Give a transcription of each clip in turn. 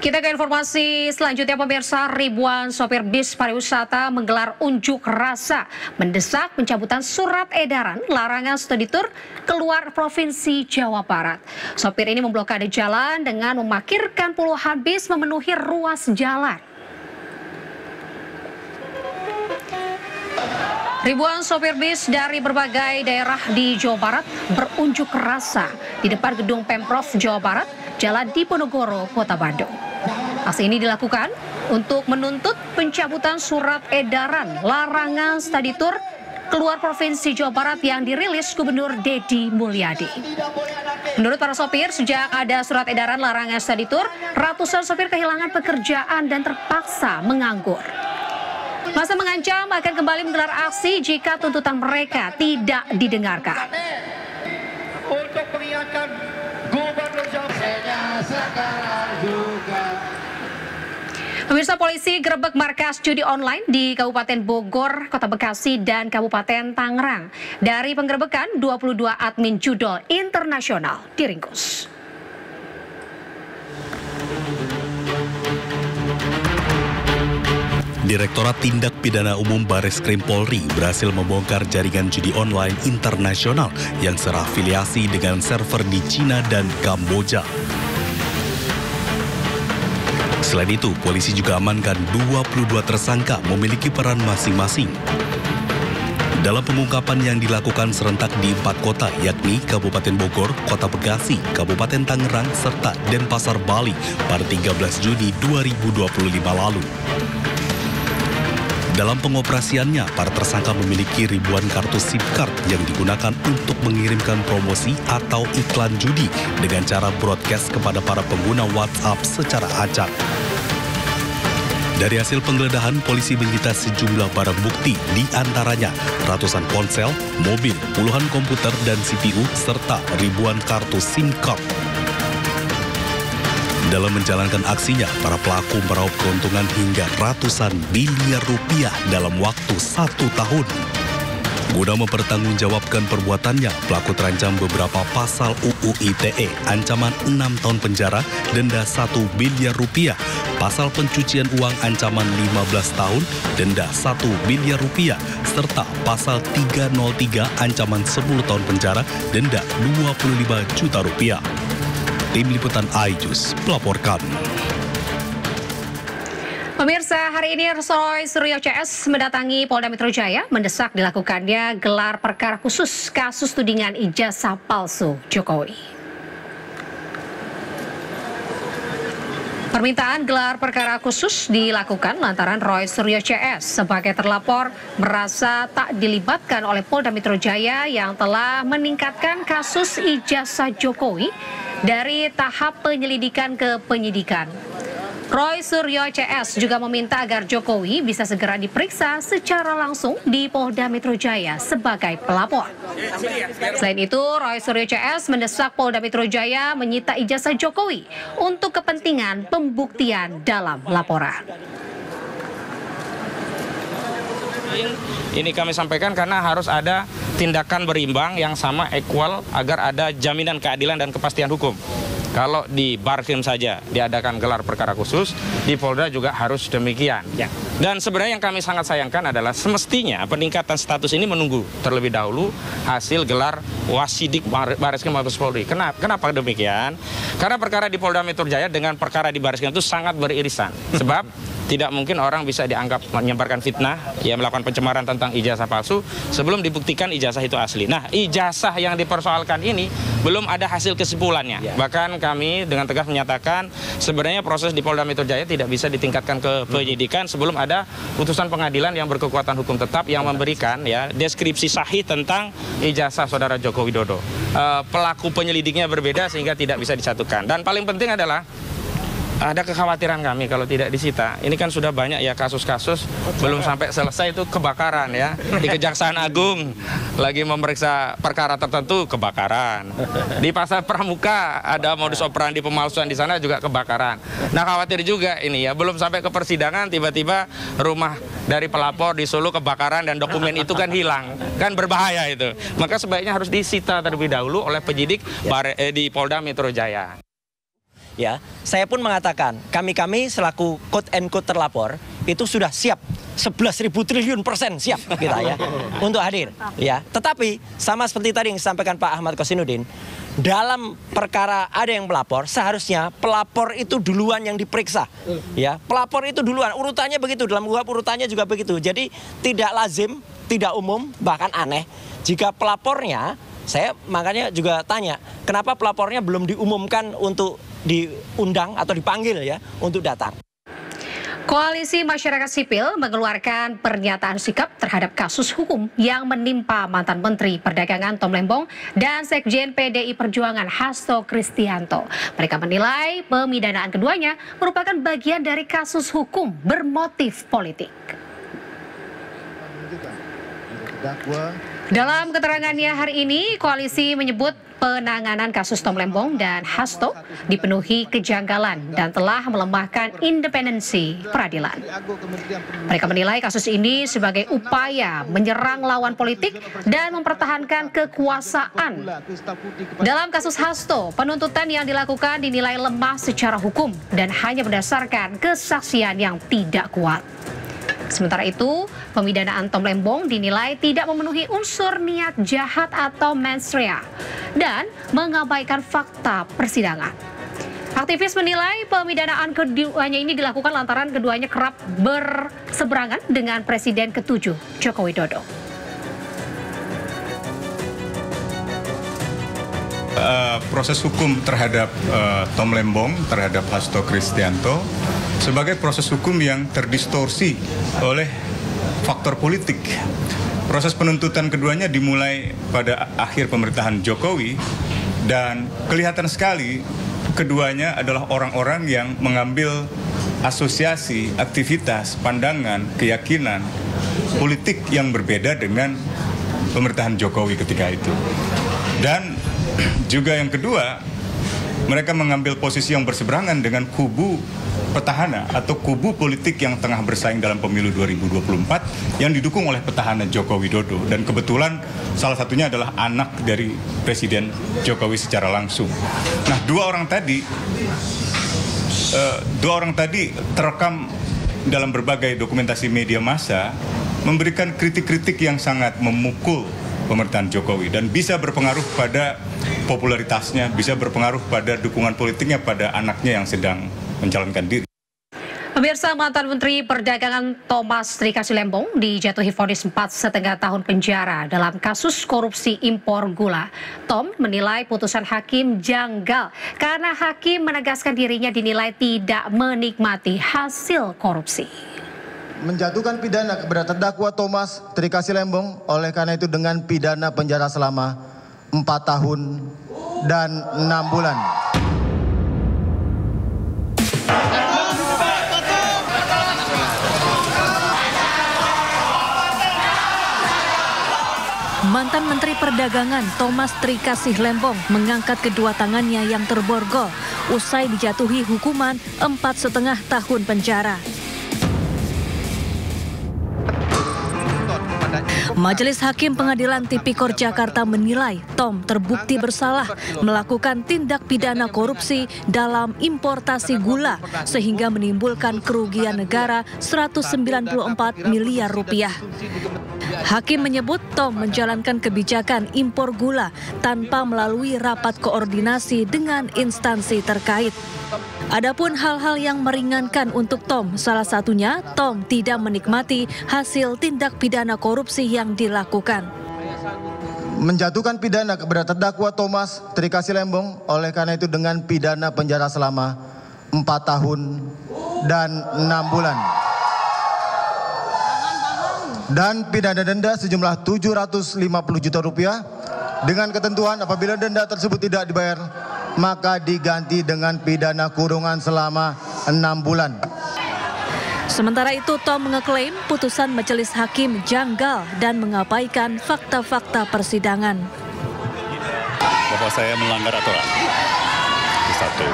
Kita ke informasi selanjutnya, pemirsa. Ribuan sopir bis pariwisata menggelar unjuk rasa mendesak pencabutan surat edaran larangan studi tur keluar Provinsi Jawa Barat. Sopir ini memblokade jalan dengan memarkirkan puluhan bis memenuhi ruas jalan. Ribuan sopir bis dari berbagai daerah di Jawa Barat berunjuk rasa di depan gedung Pemprov Jawa Barat, Jalan Diponegoro, Kota Bandung. Aksi ini dilakukan untuk menuntut pencabutan surat edaran larangan studi tur keluar Provinsi Jawa Barat yang dirilis Gubernur Deddy Mulyadi. Menurut para sopir, sejak ada surat edaran larangan studi tur, ratusan sopir kehilangan pekerjaan dan terpaksa menganggur. Masa mengancam akan kembali menggelar aksi jika tuntutan mereka tidak didengarkan. Untuk mengingatkan Gubernur Jawa Barat. Pemirsa, polisi gerebek markas judi online di Kabupaten Bogor, Kota Bekasi, dan Kabupaten Tangerang. Dari penggerebekan, 22 admin judol internasional diringkus. Direktorat Tindak Pidana Umum Bareskrim Polri berhasil membongkar jaringan judi online internasional yang serafiliasi dengan server di Cina dan Kamboja. Selain itu, polisi juga amankan 22 tersangka memiliki peran masing-masing. Dalam pengungkapan yang dilakukan serentak di 4 kota, yakni Kabupaten Bogor, Kota Bekasi, Kabupaten Tangerang, serta Denpasar, Bali pada 13 Juni 2025 lalu. Dalam pengoperasiannya, para tersangka memiliki ribuan kartu SIM card yang digunakan untuk mengirimkan promosi atau iklan judi dengan cara broadcast kepada para pengguna WhatsApp secara acak. Dari hasil penggeledahan, polisi menyita sejumlah barang bukti, di antaranya ratusan ponsel, mobil, puluhan komputer dan CPU, serta ribuan kartu SIM card. Dalam menjalankan aksinya, para pelaku meraup keuntungan hingga ratusan miliar rupiah dalam waktu 1 tahun. Guna mempertanggungjawabkan perbuatannya, pelaku terancam beberapa pasal UU ITE, ancaman 6 tahun penjara, denda 1 miliar rupiah, pasal pencucian uang ancaman 15 tahun, denda 1 miliar rupiah, serta pasal 303 ancaman 10 tahun penjara, denda 25 juta rupiah. Tim Liputan iJus melaporkan. Pemirsa, hari ini Roy Suryo CS mendatangi Polda Metro Jaya mendesak dilakukannya gelar perkara khusus kasus tudingan ijazah palsu Jokowi. Permintaan gelar perkara khusus dilakukan lantaran Roy Suryo CS sebagai terlapor merasa tak dilibatkan oleh Polda Metro Jaya yang telah meningkatkan kasus ijazah Jokowi dari tahap penyelidikan ke penyidikan. Roy Suryo CS juga meminta agar Jokowi bisa segera diperiksa secara langsung di Polda Metro Jaya sebagai pelapor. Selain itu, Roy Suryo CS mendesak Polda Metro Jaya menyita ijazah Jokowi untuk kepentingan pembuktian dalam laporan. Ini kami sampaikan karena harus ada tindakan berimbang yang sama, equal, agar ada jaminan keadilan dan kepastian hukum. Kalau di Bareskrim saja diadakan gelar perkara khusus, di Polda juga harus demikian. Ya. Dan sebenarnya yang kami sangat sayangkan adalah semestinya peningkatan status ini menunggu terlebih dahulu hasil gelar Wasidik Bareskrim Mabes Polri. Kenapa demikian? Karena perkara di Polda Metro Jaya dengan perkara di Bareskrim itu sangat beririsan. Sebab tidak mungkin orang bisa dianggap menyebarkan fitnah, ya melakukan pencemaran tentang ijazah palsu sebelum dibuktikan ijazah itu asli. Nah, ijazah yang dipersoalkan ini belum ada hasil kesimpulannya. Ya. Bahkan kami dengan tegas menyatakan sebenarnya proses di Polda Metro Jaya tidak bisa ditingkatkan ke penyidikan sebelum ada putusan pengadilan yang berkekuatan hukum tetap yang memberikan ya deskripsi sahih tentang ijazah saudara Joko Widodo. Pelaku penyelidiknya berbeda sehingga tidak bisa disatukan. Dan paling penting adalah ada kekhawatiran kami kalau tidak disita. Ini kan sudah banyak ya kasus-kasus belum sampai selesai itu kebakaran ya. Di Kejaksaan Agung lagi memeriksa perkara tertentu kebakaran. Di Pasar Pramuka ada modus operandi pemalsuan di sana juga kebakaran. Nah, khawatir juga ini ya, belum sampai ke persidangan tiba-tiba rumah dari pelapor di Solo kebakaran dan dokumen itu kan hilang. Kan berbahaya itu. Maka sebaiknya harus disita terlebih dahulu oleh penyidik di Polda Metro Jaya. ya, saya pun mengatakan kami selaku quote and quote terlapor itu sudah siap 11.000 triliun % siap kita ya untuk hadir ya. Tetapi sama seperti tadi yang disampaikan Pak Ahmad Kosinudin, dalam perkara ada yang melapor, seharusnya pelapor itu duluan yang diperiksa ya. Pelapor itu duluan, urutannya begitu, dalam KUHP urutannya juga begitu. Jadi tidak lazim, tidak umum, bahkan aneh jika pelapornya, saya makanya juga tanya, kenapa pelapornya belum diumumkan untuk diundang atau dipanggil ya untuk datang. Koalisi Masyarakat Sipil mengeluarkan pernyataan sikap terhadap kasus hukum yang menimpa mantan Menteri Perdagangan Tom Lembong dan Sekjen PDI Perjuangan Hasto Kristianto. Mereka menilai pemidanaan keduanya merupakan bagian dari kasus hukum bermotif politik. Dalam keterangannya hari ini, koalisi menyebut penanganan kasus Tom Lembong dan Hasto dipenuhi kejanggalan dan telah melemahkan independensi peradilan. Mereka menilai kasus ini sebagai upaya menyerang lawan politik dan mempertahankan kekuasaan. Dalam kasus Hasto, penuntutan yang dilakukan dinilai lemah secara hukum dan hanya berdasarkan kesaksian yang tidak kuat. Sementara itu, pemidanaan Tom Lembong dinilai tidak memenuhi unsur niat jahat atau mens rea dan mengabaikan fakta persidangan. Aktivis menilai pemidanaan keduanya ini dilakukan lantaran keduanya kerap berseberangan dengan Presiden ke-7 Joko Widodo. Proses hukum terhadap Tom Lembong, terhadap Hasto Kristianto sebagai proses hukum yang terdistorsi oleh faktor politik. Proses penuntutan keduanya dimulai pada akhir pemerintahan Jokowi dan kelihatan sekali keduanya adalah orang-orang yang mengambil asosiasi, aktivitas, pandangan, keyakinan politik yang berbeda dengan pemerintahan Jokowi ketika itu. Dan juga yang kedua, mereka mengambil posisi yang berseberangan dengan kubu petahana atau kubu politik yang tengah bersaing dalam pemilu 2024 yang didukung oleh petahana Joko Widodo. Dan kebetulan salah satunya adalah anak dari Presiden Jokowi secara langsung. Nah, dua orang tadi terekam dalam berbagai dokumentasi media massa memberikan kritik-kritik yang sangat memukul pemerintahan Jokowi dan bisa berpengaruh pada popularitasnya, bisa berpengaruh pada dukungan politiknya pada anaknya yang sedang mencalonkan diri. Pemirsa, mantan Menteri Perdagangan Thomas Trikasi Lembong dijatuhi vonis 4,5 tahun penjara dalam kasus korupsi impor gula. Tom menilai putusan hakim janggal karena hakim menegaskan dirinya dinilai tidak menikmati hasil korupsi. Menjatuhkan pidana kepada terdakwa Thomas Trikasi Lembong oleh karena itu dengan pidana penjara selama 4 tahun dan 6 bulan. Mantan Menteri Perdagangan Thomas Trikasi Lembong mengangkat kedua tangannya yang terborgol usai dijatuhi hukuman 4,5 tahun penjara. Majelis Hakim Pengadilan Tipikor Jakarta menilai Tom terbukti bersalah melakukan tindak pidana korupsi dalam importasi gula sehingga menimbulkan kerugian negara 194 miliar rupiah. Hakim menyebut Tom menjalankan kebijakan impor gula tanpa melalui rapat koordinasi dengan instansi terkait. Adapun hal-hal yang meringankan untuk Tom, salah satunya Tom tidak menikmati hasil tindak pidana korupsi yang dilakukan. Menjatuhkan pidana kepada terdakwa Thomas Trikasi Lembong oleh karena itu dengan pidana penjara selama 4 tahun dan 6 bulan. Dan pidana denda sejumlah 750 juta rupiah dengan ketentuan apabila denda tersebut tidak dibayar maka diganti dengan pidana kurungan selama 6 bulan. Sementara itu, Tom mengeklaim putusan majelis hakim janggal dan mengabaikan fakta-fakta persidangan. Bahwa saya melanggar aturan. Satu.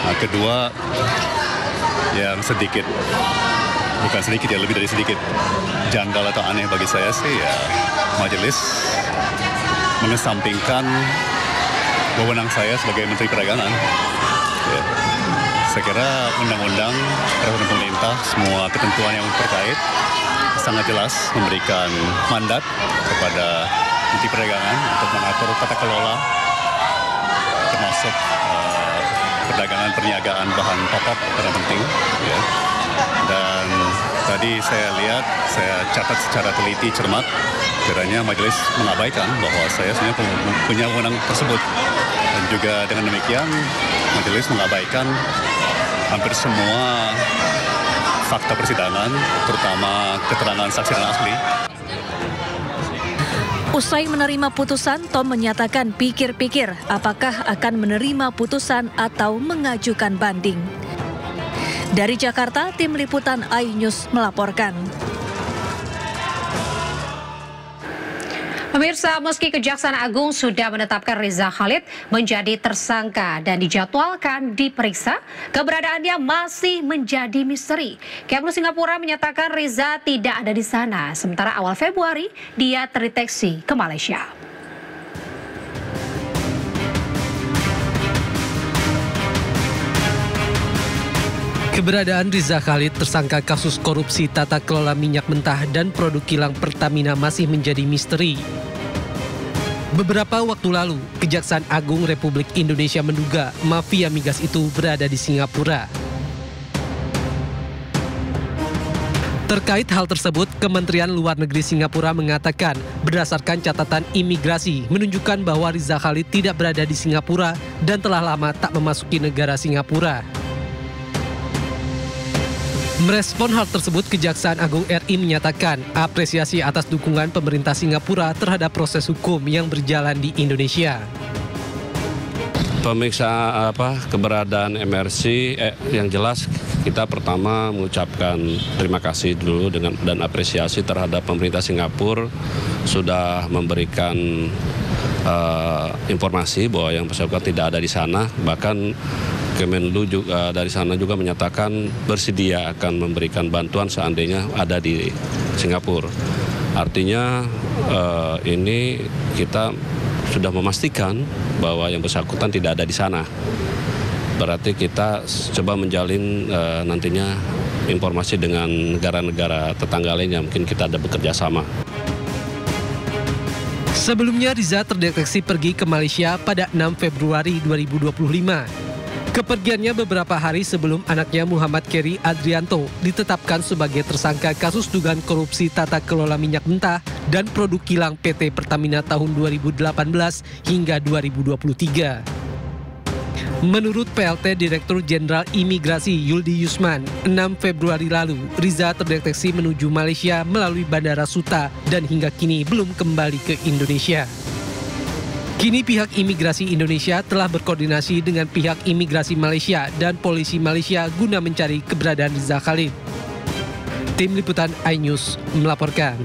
Nah, kedua, yang sedikit, bukan sedikit ya, lebih dari sedikit janggal atau aneh bagi saya sih ya majelis mengesampingkan wewenang saya sebagai Menteri Perdagangan Ya. Saya kira undang-undang, peraturan pemerintah, semua ketentuan yang terkait sangat jelas memberikan mandat kepada Menteri Perdagangan untuk mengatur tata kelola termasuk perdagangan perniagaan bahan pokok yang penting. Ya. Dan tadi saya lihat, saya catat secara teliti cermat, kiranya majelis mengabaikan bahwa saya sebenarnya punya wewenang tersebut. Dan juga dengan demikian majelis mengabaikan hampir semua fakta persidangan, terutama keterangan saksi dan ahli. Usai menerima putusan, Tom menyatakan pikir-pikir apakah akan menerima putusan atau mengajukan banding. Dari Jakarta, tim liputan iNews melaporkan. Pemirsa, meski Kejaksaan Agung sudah menetapkan Riza Khalid menjadi tersangka dan dijadwalkan diperiksa, keberadaannya masih menjadi misteri. Kemlu Singapura menyatakan Riza tidak ada di sana, sementara awal Februari dia terdeteksi ke Malaysia. Keberadaan Riza Khalid tersangka kasus korupsi tata kelola minyak mentah dan produk kilang Pertamina masih menjadi misteri. Beberapa waktu lalu, Kejaksaan Agung Republik Indonesia menduga mafia migas itu berada di Singapura. Terkait hal tersebut, Kementerian Luar Negeri Singapura mengatakan berdasarkan catatan imigrasi menunjukkan bahwa Riza Khalid tidak berada di Singapura dan telah lama tak memasuki negara Singapura. Merespon hal tersebut, Kejaksaan Agung RI menyatakan apresiasi atas dukungan pemerintah Singapura terhadap proses hukum yang berjalan di Indonesia. Pemeriksaan keberadaan MRC yang jelas kita pertama mengucapkan terima kasih dulu dan apresiasi terhadap pemerintah Singapura sudah memberikan informasi bahwa yang bersangkutan tidak ada di sana, bahkan Kemenlu juga dari sana juga menyatakan bersedia akan memberikan bantuan seandainya ada di Singapura. Artinya ini kita sudah memastikan bahwa yang bersangkutan tidak ada di sana. Berarti kita coba menjalin nantinya informasi dengan negara-negara tetangga lain yang mungkin kita ada bekerja sama. Sebelumnya Riza terdeteksi pergi ke Malaysia pada 6 Februari 2025. Kepergiannya beberapa hari sebelum anaknya Muhammad Keri Adrianto ditetapkan sebagai tersangka kasus dugaan korupsi tata kelola minyak mentah dan produk kilang PT Pertamina tahun 2018 hingga 2023. Menurut PLT Direktur Jenderal Imigrasi Yuldi Yusman, 6 Februari lalu Riza terdeteksi menuju Malaysia melalui Bandara Suta dan hingga kini belum kembali ke Indonesia. Kini pihak imigrasi Indonesia telah berkoordinasi dengan pihak imigrasi Malaysia dan polisi Malaysia guna mencari keberadaan Riza Khalid. Tim Liputan iNews melaporkan.